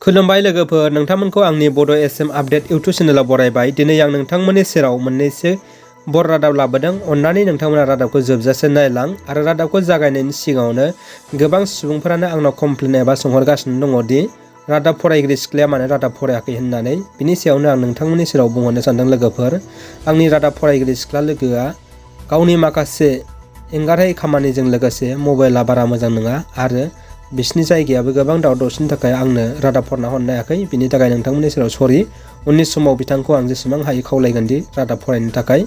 खुलुमबाय लोगोफोर, नोंथांमोनखौ आंनि बड' एसएम आपडेट इउटुब चेनेलाव बरायबाय। दिनै आं नोंथांमोननि सेराव मोननैसो बर रादाब लाबोदों। अन्नानै नोंथांमोना रादाबखौ जोबजासे नायलां आरो रादाबखौ जागायनायनि सिगाङावनो गोबां सुबुंफोरानो आंनाव कमप्लेन एबा सोंहरगासिनो दङ दि रादाब फरायगिरि सिख्लाया मानो रादाब फरायाखै होननानै। बिनि सायावनो आं नोंथांमोननि सेराव बुंहरनो सानदों लोगोफोर। आंनि रादाब फरायगिरि सिख्ला लोगोआ गावनि माखासे एंगारहायै खामानिजों लोगोसे मबाइला बारा मोजां नङा आरो बिसिनि जायगायाबो गोबां दावराव दावसिनि थाखाय आंनो रादाब फरायना हरनो हायाखै। बिनि थाखाय नोंथांमोननि सेराव सरि। उननि समाव बिथांखौ आं जेसेबां हायो खावलायगोन दि रादाब फरायनो थाखाय।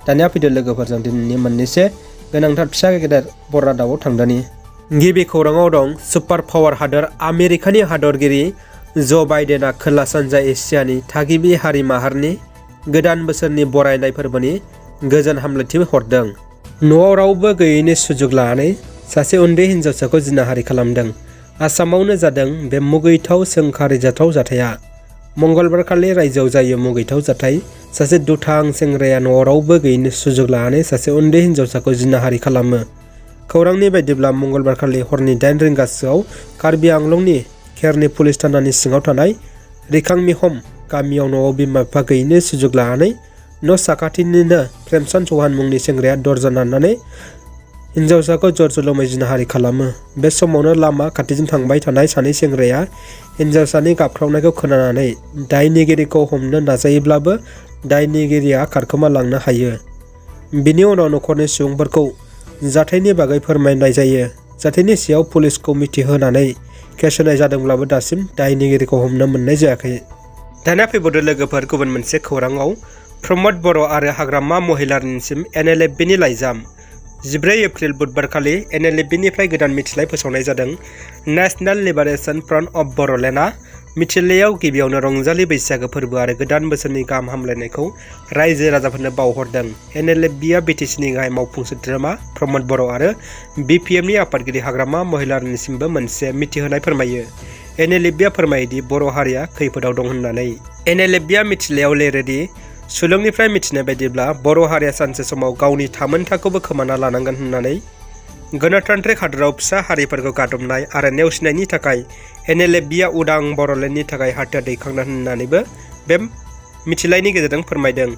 दानिया फैदो लोगोफोरजों दिनैनि मोननैसो गोनांथार फिसा गेदेर बर रादाबाव थांदोनि। गिबि खौराङाव दं सुपार पावार हादोर आमेरिकानि हादरगिरि ज' बाइडेना खोला सानजा एसियानि थागिबि हारि माहारिनि गोदान बोसोरनि बरायनाय फोरबोनि गोजोन हामलायथि हरदों। न'आव रावबो गैयैनि सुजुग लानानै सासे उन्दै हिन्जावसाखौ जिनाहारि खालामदों। आसामावनो जादों बे मुगैथाव सोंखारिजाथाव जाथाया। मंगलबारखालि रायजोआव जायो मुगैथाव जाथाय। सासे दुथां सेंग्राया न'आव रावबो गैयैनि सुजुग लानानै सासे उन्दै हिन्जावसाखौ जिनाहारि खालामो। खौरांनि बायदिब्ला मंगलबारखालि हरनि 8 रिंगासोआव कार्बि आंलंनि खेरनि पुलिस थानानि सिङाव थानाय रिखांमिहम गामियाव न'आव बिमा बिफा गैयैनि सुजुग लानानै न' साखाथिनिनो प्रेमचंद चौहान मुंनि सेंग्राया दरजा नारनानै हिन्जावसाखौ जर-जुलुमै जिनाहारि खालामो। बे समावनो लामा खाथिजों थांबाय थानाय सानै सेंग्राया हिन्जावसानि गाबख्रावनायखौ खोनानानै दायनिगिरिखौ हमनो नाजायोब्लाबो दायनिगिरिया खारखोमा लांनो हायो। बिनि उनाव नखरनि सुबुंफोरखौ जाथायनि बागै फोरमायनाय जायो। जाथायनि सायाव पुलिसखौ मिथिहोनानै केस होनाय जादोंब्लाबो दासिम दायनिगिरिखौ हमनो मोननाय जायाखै। दानिया फैबावदो लोगोफोर गुबुन मोनसे खौराङाव। प्रमद बर' आरो हाग्रामा महिलारिनिसिम NLFB-नि लाइजाम। 14 एप्रिल बुधबारखालि NLFB-निफ्राय गोदान मिथिलाय फोसावनाय जादों। नेशनेल लिबारेशन फ्रन्ट अफ बर'लेण्डआ मिथिलायाव गिबियावनो रंजालि बैसागो फोरबो आरो गोदान बोसोरनि गाहाम हामलायनायखौ रायजो राजाफोरनो बावहरदों। NLFB-आ BTC-नि गाहाय मावफुं सोद्रोमा प्रमद बर' आरो BPM-नि आफादगिरि हाग्रामा महिलारिनिसिमबो मोनसे मिथिहोनाय फोरमायो। NLFB-आ फोरमायोदि बर' हारिया खैफोदाव दं होननानै। NLFB-आ मिथिलायाव लिरोदि सुलुंनिफ्राय मिथिनाय बायदिब्ला बर' हारिया सानसे समाव गावनि थामोनथाखौबो खोमाना लानांगोन होननानै। गणतान्त्रिक हादराव फिसा हारिफोरखौ गादबनाय आरो नेवसिनायनि थाखाय NLFB-आ उदां बर'लेण्डनि थाखाय हाथियार दैखांगोन होननानैबो बे मिथिलायनि गेजेरजों फोरमायदों।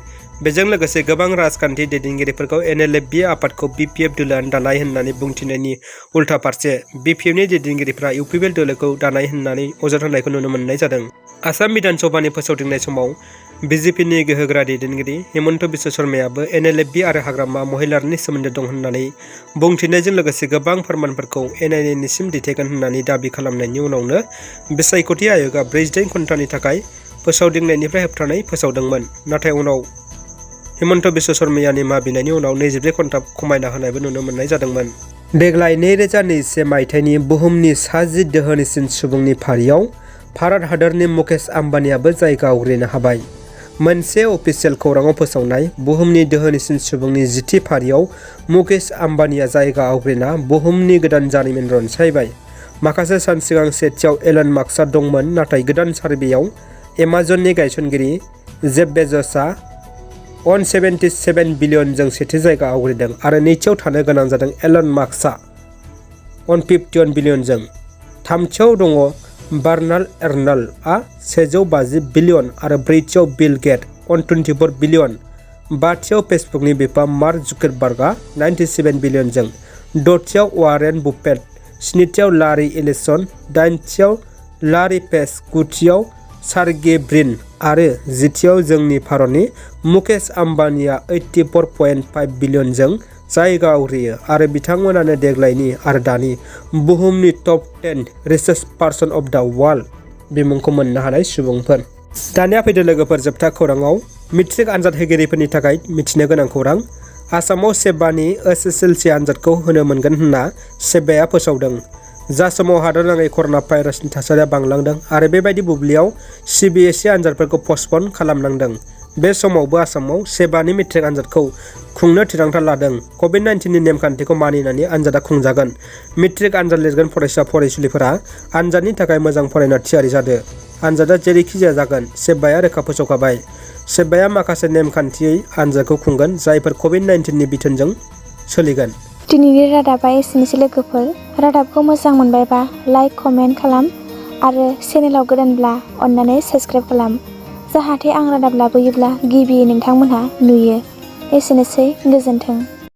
बेजों लोगोसे गोबां राजखान्थि दैदेनगिरिफोरखौ NLFB आफादखौ BPF दोलोआनो दानाय होननानै बुंथिनायनि उल्था फारसे BPF-नि दैदेनगिरिफ्रा UPPL दोलोखौ दानाय होननानै अजद होनायखौ नुनो मोननाय जादों। आसाम बिधान सभानि फोसावदिंनाय समाव BJP-नि गोहोगोरा दैदेनगिरि हिमन्त बिश्व शर्मायाबो NLFB आरो हाग्रामा महिलारिनि सोमोन्दो दं होननानै बुंथिनायजों लोगोसे गोबां फोरमानफोरखौ NIA-निसिम दैथायगोन होननानै दाबि खालामनायनि उनावनो बिसायख'थि आय'गआ 48 घन्टानि थाखाय फोसावदिंनायनिफ्राय होबथानाय फोसावदोंमोन। नाथाय उनाव हिमन्त बिश्व शर्माया निमाहा बिनायनि उनाव 24 घन्टा खमायना होनायबो नुनो मोननाय जादोंमोन। देग्लाय 2021 मायथाइनि बुहुमनि 10 दोहोनिसिन सुबुंनि फारियाव भारत हादरनि मुकेश आम्बानीआबो जायगा आवग्रिनो हाबाय। मोनसे अफिसियेल खौराङाव फोसावनाय बुहुमनि दोहोनिसिन सुबुंनि 10थि फारियाव मुकेश आम्बानीआ जायगा आवग्रिना बुहुमनि गोदान जारिमिन रनसायबाय। माखासे सान सिगां सेथियाव एलन मास्कआ दंमोन, नाथाय गोदान सार्भेयाव एमाजननि गायसनगिरि जेफ बेजसआ $177 बिलियनजों सेथि जायगा आवग्रिदों आरो नैथियाव थानो गोनां जादों एलन मास्कआ $151 बिलियनजों। थामथियाव दङ बार्नार्ड आर्नल्डआ $150 बिलियन आरो ब्रैथियाव बिल गेट $124 बिलियन। बाथियाव फेसबुकनि बिफा मार्क जुकारबार्गआ $97 बिलियनजों। द'थियाव वारेन बुफेट, स्निथियाव लारी एलिसन, दाइनथियाव लारी पेज, गुथियाव सार्गे ब्रिन आरो जिथियाव जोंनि भारतनि मुकेश आम्बानीआ $84.5 बिलियनजों जायगा आवग्रियो आरो बिथांमोनानो देग्लायनि आरो दानि बुहुमनि टप 10 रिचेस्ट पार्सन अफ द वर्ल्ड बिमुंखौ मोननो हानाय सुबुंफोर। दानिया फैदो लोगोफोर जोबथा खौराङाव। मेट्रिक आनजाद होगिरिफोरनि थाखाय मिथिनो गोनां खौरां। आसामाव सेबानि SSLC आनजादखौ होनो मोनगोन होनना सेबाया फोसावदों। जा समाव हादरनाङै कर'ना भाइरासनि थासारिया बांलांदों आरो बेबायदि बुब्लियाव CBSE आनजादफोरखौ पस्टपन खालामनांदों। बे समावबो आसामाव सेबानि मेट्रिक आनजादखौ खुंनो थिरांथा लादों। COVID-19नि नेमखान्थिखौ मानिनानै आनजादा खुंजागोन। मेट्रिक आनजाद लिरगोन फरायसा फरायसुलिफोरा आनजादनि थाखाय मोजां फरायना थियारि जादो। आनजादा जेरैखि जाया जागोन, सेबाया रोखा फोसावखाबाय। सेबाया माखासे नेमखान्थियै आनजादखौ खुंगोन, जायफोर COVID-19नि बिथोनजों सोलिगोन। दिनैनि रादाबा एसेनोसै लोगोफोर। रादाबखौ मोजां मोनबायबा लाइक, कमेन्ट खालाम आरो चेनेलाव गोदानब्ला अन्नानै साबस्क्राइब खालाम, जाहाथे आं रादाब लाबोयोब्ला गिबियै नोंथांमोनहा नुयो। एसेनोसै, गोजोन्थों।